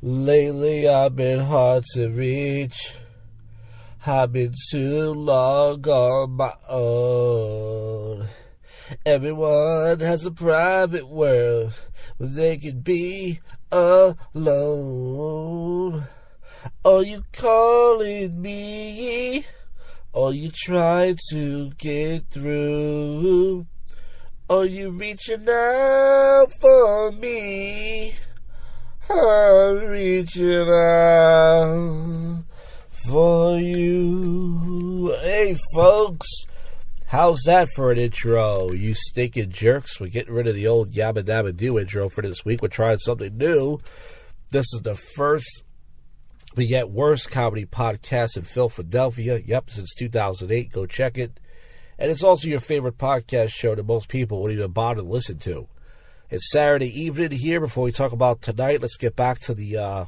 Lately I've been hard to reach. I've been too long on my own. Everyone has a private world where they can be alone. Are you calling me? Are you trying to get through? Are you reaching out for me? I'm reaching out for you. Hey, folks. How's that for an intro? You stinking jerks. We're getting rid of the old Yabba Dabba Doo intro for this week. We're trying something new. This is the first We Get Worse comedy podcast in Philadelphia. Yep, since 2008. Go check it. And it's also your favorite podcast show that most people wouldn't even bother to listen to. It's Saturday evening here. Before we talk about tonight, let's get back to the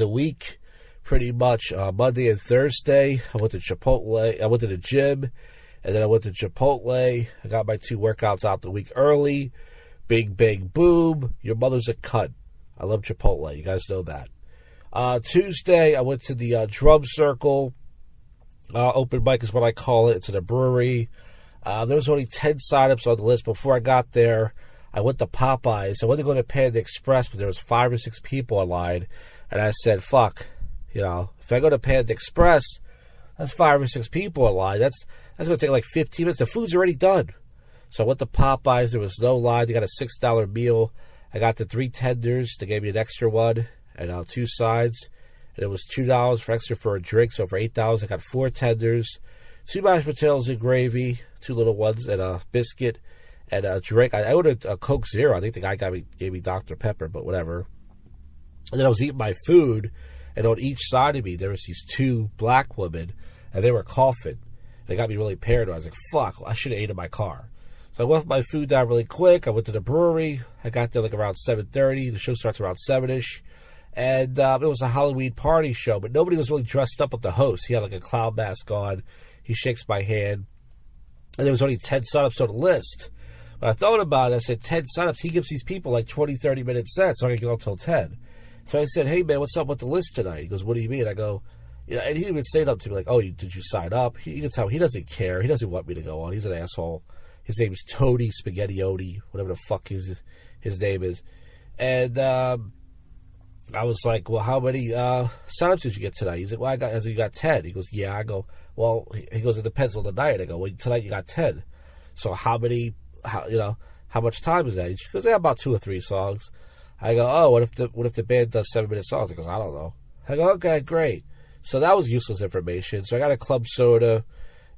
week. Pretty much Monday and Thursday, I went to Chipotle. I went to the gym, and then I went to Chipotle. I got my 2 workouts out the week early. Big, bang, boom. Your mother's a cunt. I love Chipotle. You guys know that. Tuesday, I went to the drum circle. Open mic is what I call it. It's in a brewery. There was only 10 signups on the list. Before I got there, I went to Popeyes. I went to go to Panda Express, but there was 5 or 6 people online. And I said, fuck, if I go to Panda Express, that's 5 or 6 people online. That's going to take like 15 minutes. The food's already done. So I went to Popeyes. There was no line. They got a $6 meal. I got the 3 tenders. They gave me an extra one and 2 sides. And it was $2 for extra for a drink. So for $8, I got 4 tenders, 2 mashed potatoes and gravy, 2 little ones, and a biscuit. And a drink. I ordered a Coke Zero. I think the guy gave me Dr. Pepper, but whatever. And then I was eating my food, and on each side of me, there was these 2 black women, and they were coughing. They got me really paranoid. I was like, fuck, I should have ate in my car. So I left my food down really quick. I went to the brewery. I got there like around 7:30. The show starts around 7-ish. And it was a Halloween party show, but nobody was really dressed up with the host. He had like a clown mask on. He shakes my hand. And there was only 10 signups on the list. When I thought about it, I said, 10 signups, he gives these people like 20, 30-minute sets, so I can get on until 10. So I said, hey, man, what's up with the list tonight? He goes, what do you mean? I go, and he didn't even say that to me like, oh, did you sign up? You can tell he doesn't care. He doesn't want me to go on. He's an asshole. His name is Tony Spaghetti-Odi, whatever the fuck his name is. And I was like, well, how many signups did you get tonight? He's like, well, you got 10. He goes, yeah. I go, well, he goes, it depends on the night. I go, well, tonight you got 10. So how much time is that? He goes, yeah, about 2 or 3 songs. I go, oh, what if the band does 7-minute songs? He goes, I don't know. I go, okay, great. So that was useless information. So I got a club soda.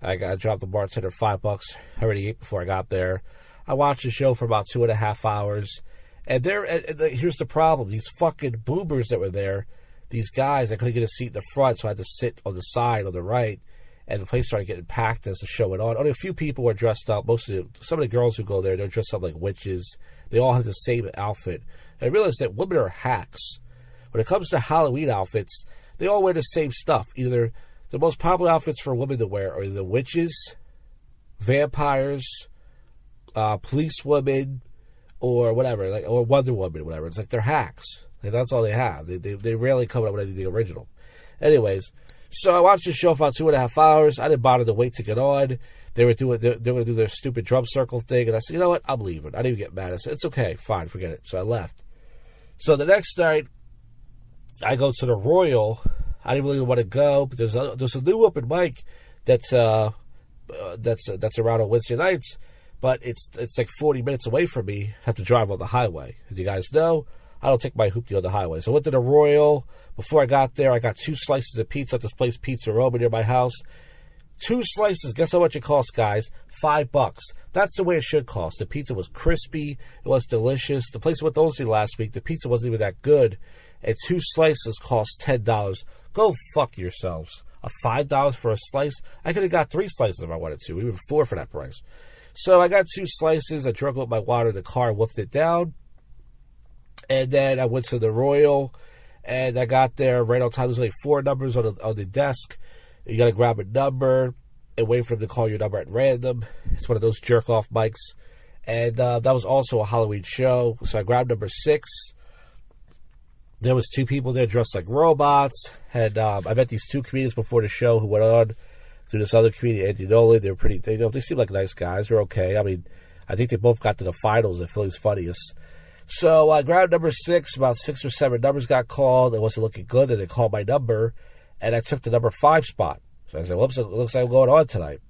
I dropped the bartender $5. I already ate before I got there. I watched the show for about 2.5 hours. And here's the problem. These fucking boomers that were there, these guys, I couldn't get a seat in the front, so I had to sit on the side on the right. And the place started getting packed as the show went on. Only a few people were dressed up. Some of the girls who go there, they're dressed up like witches. They all have the same outfit. And I realized that women are hacks. When it comes to Halloween outfits, they all wear the same stuff. Either the most popular outfits for women to wear are the witches, vampires, police women, or whatever, or Wonder Woman, whatever. It's like they're hacks. Like, that's all they have. They rarely come up with anything original. Anyways. So I watched the show for about 2.5 hours. I didn't bother to wait to get on. They were going to do their stupid drum circle thing, and I said, you know what? I'm leaving. I didn't even get mad. I said, it's okay, fine, forget it. So I left. So the next night, I go to the Royal. I didn't really want to go, but there's a new open mic that's around on Wednesday nights, but it's like 40 minutes away from me. I have to drive on the highway. As you guys know, I don't take my hoopty on the highway. So I went to the Royal. Before I got there, I got 2 slices of pizza at this place, Pizza Roma, near my house. 2 slices. Guess how much it cost, guys? $5. That's the way it should cost. The pizza was crispy. It was delicious. The place I went to Olsey last week, the pizza wasn't even that good. And 2 slices cost $10. Go fuck yourselves. $5 for a slice? I could have got 3 slices if I wanted to. Even 4 for that price. So I got 2 slices. I drunk up my water in the car, wolfed it down. And then I went to the Royal. And I got there right on time. There's like 4 numbers on the desk. You got to grab a number and wait for them to call your number at random. It's one of those jerk-off mics. And that was also a Halloween show. So I grabbed number 6. There was 2 people there dressed like robots. And I met these 2 comedians before the show who went on to this other comedian, Andy Nolan. They were pretty, they seem like nice guys. They're okay. I mean, I think they both got to the finals at Philly's Funniest. So I grabbed number 6. About 6 or 7 numbers got called. It wasn't looking good. And they called my number. And I took the number 5 spot. So I said, whoops, it looks like I'm going on tonight.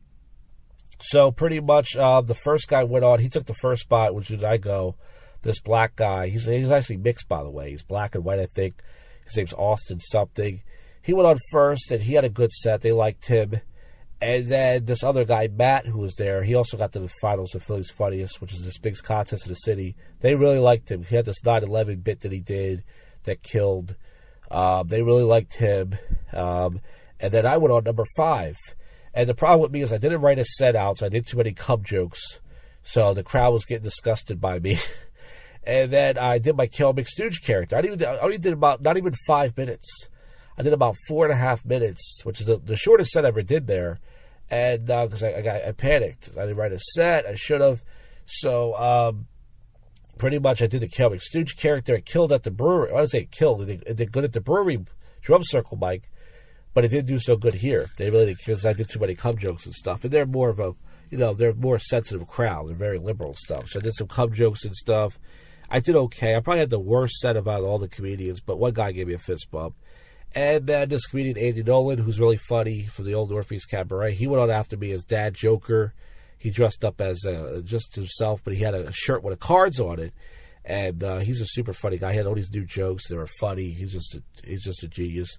So pretty much the first guy went on. He took the first spot, which did I go. This black guy. He's actually mixed, by the way. He's black and white, I think. His name's Austin something. He went on first, and he had a good set. They liked him. And then this other guy, Matt, who was there, he also got to the finals of Philly's Funniest, which is this big contest in the city. They really liked him. He had this 9/11 bit that he did that killed. They really liked him. And then I went on number 5. And the problem with me is I didn't write a set out, so I did too many cum jokes. So the crowd was getting disgusted by me. And then I did my Kel McStooge character. I only did about not even 5 minutes. I did about 4.5 minutes, which is the shortest set I ever did there. And because I panicked. I didn't write a set. I should have. So pretty much I did the Kel McStooge character. It killed at the brewery. I would say it killed. It did good at the brewery drum circle mic. But it didn't do so good here. They really, because I did too many cum jokes and stuff. And they're more of a, they're more sensitive crowd. They're very liberal and stuff. So I did some cum jokes and stuff. I did okay. I probably had the worst set about all the comedians, but one guy gave me a fist bump. And then this comedian, Andy Nolan, who's really funny from the old Northeast Cabaret, he went on after me as Dad Joker. He dressed up as just himself, but he had a shirt with cards on it. And he's a super funny guy. He had all these new jokes. They were funny. He's just a genius.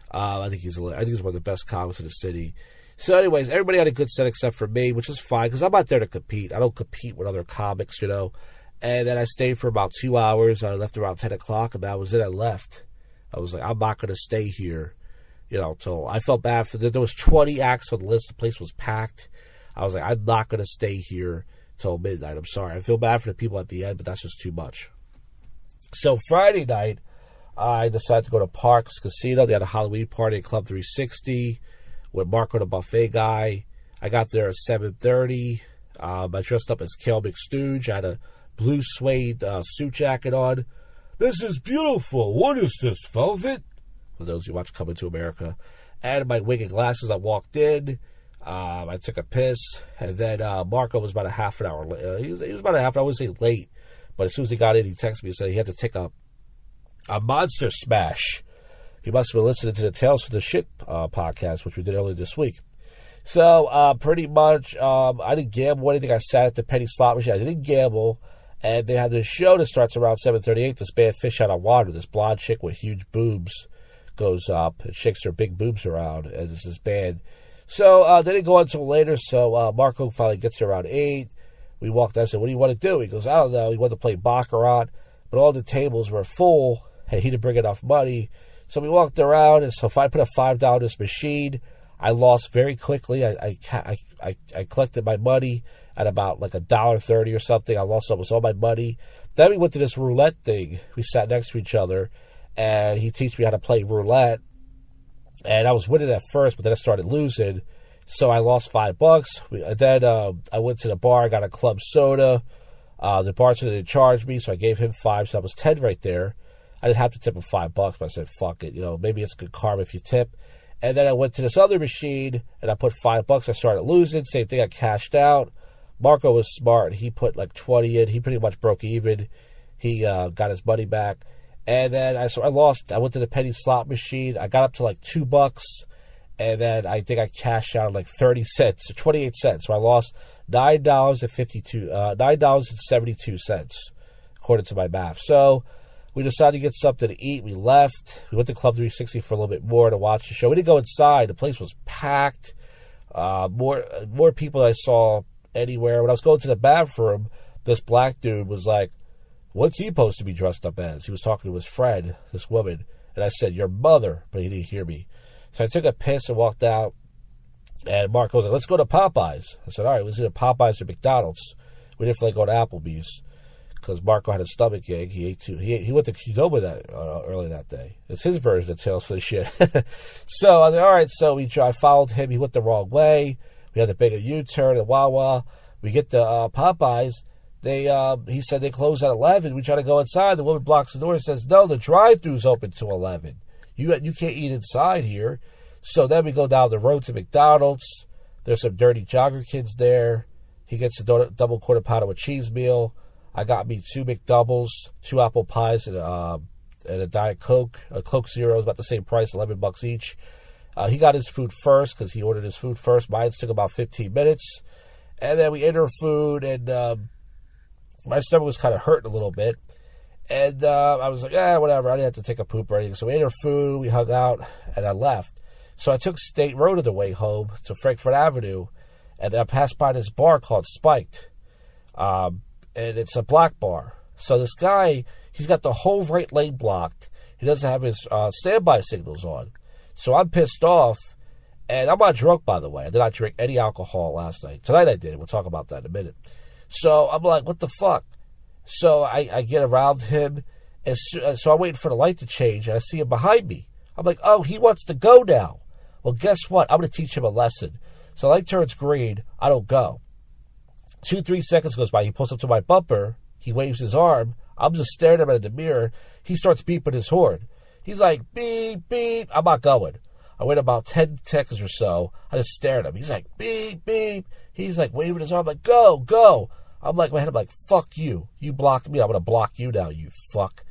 I think he's one of the best comics in the city. So, anyways, everybody had a good set except for me, which is fine because I'm not there to compete. I don't compete with other comics, And then I stayed for about 2 hours. I left around 10 o'clock, and that was it. I left. I was like, I'm not going to stay here, till I felt bad for there was 20 acts on the list. The place was packed. I was like, I'm not going to stay here till midnight. I'm sorry. I feel bad for the people at the end, but that's just too much. So Friday night, I decided to go to Parks Casino. They had a Halloween party at Club 360 with Marco the Buffet guy. I got there at 7:30. I dressed up as Kel McStooge. I had a blue suede suit jacket on. This is beautiful. What is this, velvet? For those who watch Coming to America. And my wig and glasses, I walked in. I took a piss. And then Marco was about a half an hour late. He was about a half an hour, I wouldn't say late. But as soon as he got in, he texted me and said he had to take a monster smash. He must have been listening to the Tales from the Shit podcast, which we did earlier this week. So, pretty much, I didn't gamble anything. I sat at the penny slot machine. I didn't gamble. And they had this show that starts around 7:38. This band, Fish Out of Water. This blonde chick with huge boobs goes up and shakes her big boobs around. And it's this band. So, they didn't go on until later. So, Marco finally gets there around 8. We walked out. I said, what do you want to do? He goes, I don't know. He wanted to play Baccarat. But all the tables were full. And he didn't bring enough money. So we walked around. And so if I put a $5 in this machine, I lost very quickly. I collected my money at about like $1.30 or something. I lost almost all my money. Then we went to this roulette thing. We sat next to each other, and he teach me how to play roulette. And I was winning at first, but then I started losing. So I lost $5. Then I went to the bar. I got a club soda. The bartender didn't charge me, so I gave him $5. So I was 10 right there. I didn't have to tip him $5, but I said, fuck it. Maybe it's good karma if you tip. And then I went to this other machine, and I put $5. I started losing. Same thing, I cashed out. Marco was smart. He put like 20 in. He pretty much broke even. He got his money back. And then I lost. I went to the penny slot machine. I got up to like $2. And then I think I cashed out like 30 cents, or 28 cents. So I lost $9.72, according to my math. So we decided to get something to eat. We left. We went to Club 360 for a little bit more to watch the show. We didn't go inside. The place was packed. More people than I saw anywhere. When I was going to the bathroom, this black dude was like, what's he supposed to be dressed up as? He was talking to his friend, this woman. And I said, your mother. But he didn't hear me. So I took a piss and walked out. And Marco was like, let's go to Popeyes. I said, all right, let's go to Popeyes or McDonald's. We didn't feel like going to Applebee's, because Marco had a stomach ache. He ate too. He went to Qdoba early that day. It's his version of Tales for the Shit. So I was like, all right. So I followed him. He went the wrong way. We had to make a U-turn at Wawa. We get to Popeyes. he said they close at 11. We try to go inside. The woman blocks the door and says, no, the drive-thru's open to 11. You can't eat inside here. So then we go down the road to McDonald's. There's some dirty jogger kids there. He gets a double quarter pounder with cheese meal. I got me 2 McDoubles, 2 apple pies, and a Diet Coke. A Coke Zero is about the same price, $11 each. He got his food first because he ordered his food first. Mine took about 15 minutes. And then we ate our food, and my stomach was kind of hurting a little bit. And I was like, whatever. I didn't have to take a poop or anything. So we ate our food, we hung out, and I left. So I took State Road on the way home to Frankfurt Avenue, and I passed by this bar called Spiked. And it's a black bar. So this guy, he's got the whole right lane blocked. He doesn't have his standby signals on. So I'm pissed off. And I'm not drunk, by the way. I did not drink any alcohol last night. Tonight I did. We'll talk about that in a minute. So I'm like, what the fuck? So I get around him. And so I'm waiting for the light to change. And I see him behind me. I'm like, oh, he wants to go now. Well, guess what? I'm going to teach him a lesson. So the light turns green. I don't go. 2-3 seconds goes by. He pulls up to my bumper. He waves his arm. I'm just staring at him in the mirror. He starts beeping his horn. He's like, beep, beep. I'm not going. I wait about 10 seconds or so. I just stare at him. He's like, beep, beep. He's like waving his arm. I'm like, go, go. I'm like, my head, I'm like, fuck you. You blocked me. I'm going to block you now, you fuck.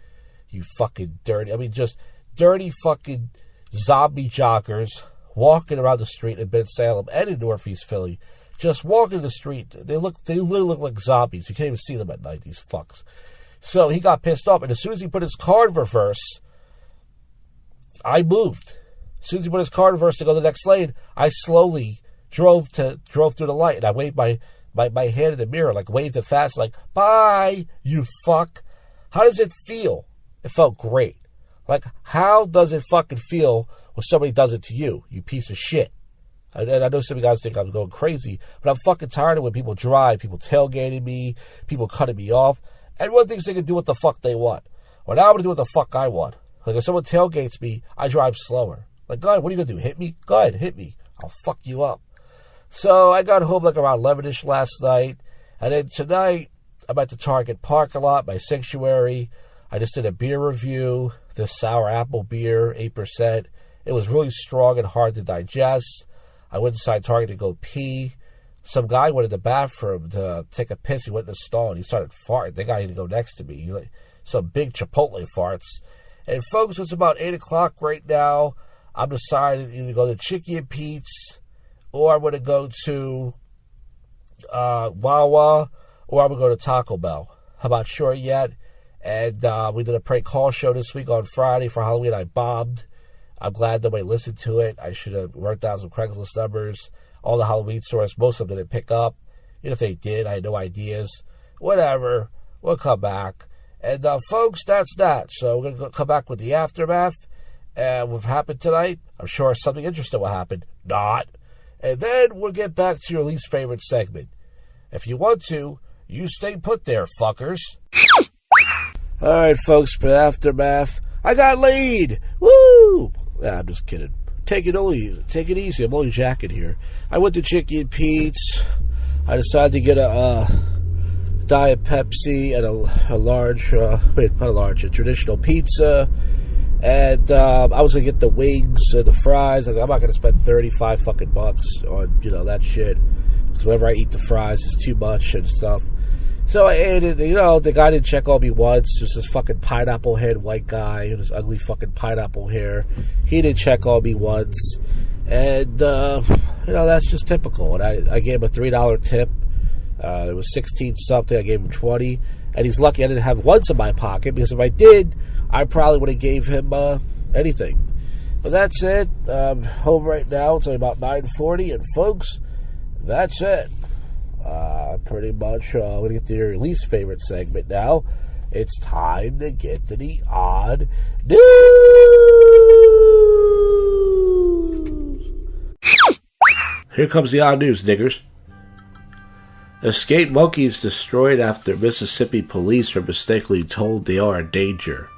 You fucking dirty. I mean, just dirty fucking zombie joggers walking around the street in Ben Salem and in Northeast Philly. Just walking the street. They literally look like zombies. You can't even see them at night, these fucks. So he got pissed off. And as soon as he put his car in reverse, I moved. As soon as he put his car in reverse to go to the next lane, I slowly drove through the light, and I waved my hand in the mirror, like waved it fast, like, bye, you fuck. How does it feel? It felt great. Like, how does it fucking feel when somebody does it to you, you piece of shit? And I know some of you guys think I'm going crazy, but I'm fucking tired of when people drive, people tailgating me, people cutting me off. Everyone thinks they can do what the fuck they want. Well, now I'm going to do what the fuck I want. Like, if someone tailgates me, I drive slower. Like, God, what are you going to do? Hit me? Go ahead, hit me. I'll fuck you up. So I got home like around 11-ish last night. And then tonight, I'm at the Target parking lot, my sanctuary. I just did a beer review. This sour apple beer, 8%. It was really strong and hard to digest. I went inside Target to go pee. Some guy went in the bathroom to take a piss. He went in the stall and he started farting. The guy had to go next to me. Some big Chipotle farts. And folks, it's about 8 o'clock right now. I'm deciding either to go to Chicky and Pete's, or I'm going to go to Wawa, or I'm going to go to Taco Bell. I'm not sure yet. And we did a prank call show this week on Friday for Halloween. I bombed. I'm glad nobody listened to it. I should have worked out some Craigslist numbers. All the Halloween stores, most of them didn't pick up. Even if they did, I had no ideas. Whatever. We'll come back. And folks, that's that. So we're going to come back with the aftermath. And what happened tonight, I'm sure something interesting will happen. Not. And then we'll get back to your least favorite segment. If you want to, you stay put there, fuckers. All right, folks, for the aftermath, I got laid. Woo! Nah, I'm just kidding. Take it easy. I'm only jacking here. I went to Chicky and Pete's. I decided to get a Diet Pepsi and a traditional pizza. And I was going to get the wings and the fries. I was like, I'm not going to spend 35 fucking bucks on, that shit. Because whenever I eat the fries, it's too much and stuff. So I ate it. The guy didn't check on me once. There's this fucking pineapple-head white guy with his ugly fucking pineapple hair. He didn't check on me once. And, that's just typical. And I gave him a $3 tip. It was 16-something. I gave him 20. And he's lucky I didn't have ones in my pocket, because if I did, I probably would have gave him anything. But that's it. Home right now. It's only about 9:40. And, folks, that's it. Pretty much, I'm going to get to your least favorite segment now. It's time to get to the odd news. Here comes the odd news, niggers. Escaped monkeys destroyed after Mississippi police were mistakenly told they are in danger.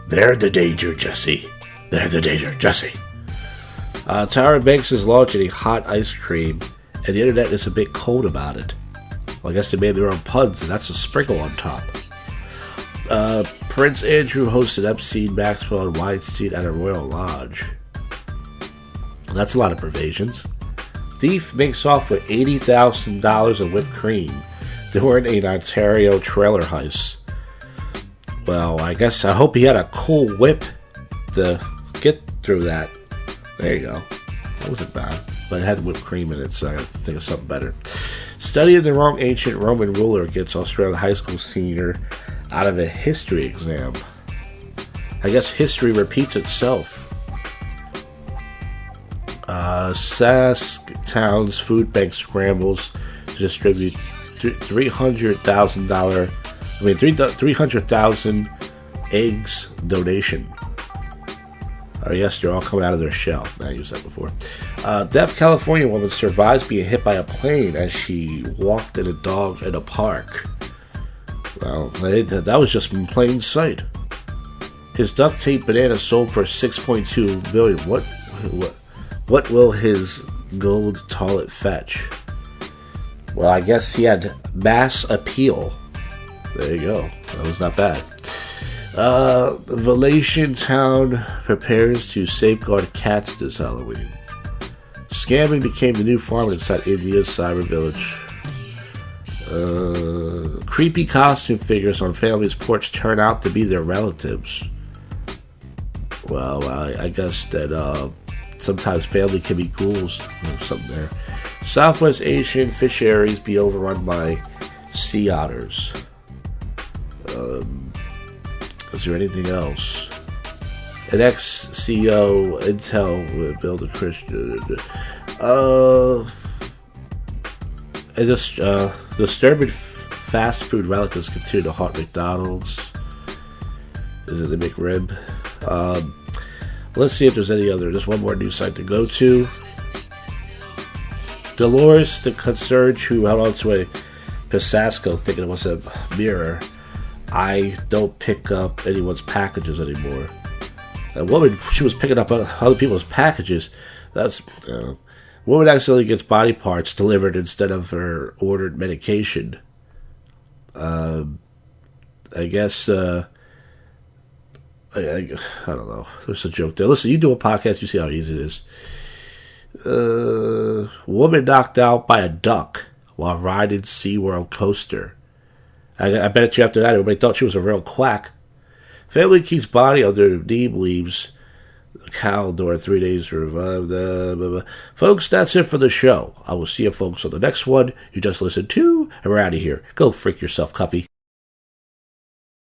They're the danger, Jesse. They're the danger, Jesse. Tyra Banks is launching a hot ice cream, and the internet is a bit cold about it. Well, I guess they made their own puns, and that's a sprinkle on top. Prince Andrew hosted Epstein, Maxwell, and Weinstein at a royal lodge. That's a lot of provisions. Thief makes off with $80,000 of whipped cream during an Ontario trailer heist. Well, I hope he had a cool whip to get through that. There you go. That wasn't bad. But it had whipped cream in it, so I gotta think of something better. Studying the wrong ancient Roman ruler gets Australian high school senior out of a history exam. I guess history repeats itself. Saskatown's food bank scrambles to distribute $300,000 eggs donation. I guess they're all coming out of their shell. I used that before. Deaf California woman survives being hit by a plane as she walked a dog in a park. Well, that was just in plain sight. His duct tape banana sold for $6.2 million. What will his gold toilet fetch? Well, I guess he had mass appeal. There you go. That was not bad. The Valetian town prepares to safeguard cats this Halloween. Scamming became the new farm inside India's cyber village. Creepy costume figures on family's porch turn out to be their relatives. Well, I guess that sometimes family can be ghouls. There's something there. Southwest Asian fisheries be overrun by sea otters. Is there anything else? An ex-CEO Intel will build a Christian. Disturbing fast food relatives continue to haunt McDonald's. Is it the McRib? Let's see if there's any other. There's one more news site to go to. Dolores, the concierge who held onto a Pasasco thinking it was a mirror. I don't pick up anyone's packages anymore. A woman, she was picking up other people's packages. That's woman accidentally gets body parts delivered instead of her ordered medication. I guess I don't know. There's a joke there. Listen, you do a podcast, you see how easy it is. Woman knocked out by a duck while riding SeaWorld coaster. I bet you after that, everybody thought she was a real quack. Family keeps body under neem leaves. Cow door 3 days to revive. Folks, that's it for the show. I will see you folks on the next one you just listened to, and we're out of here. Go freak yourself, Cuffy.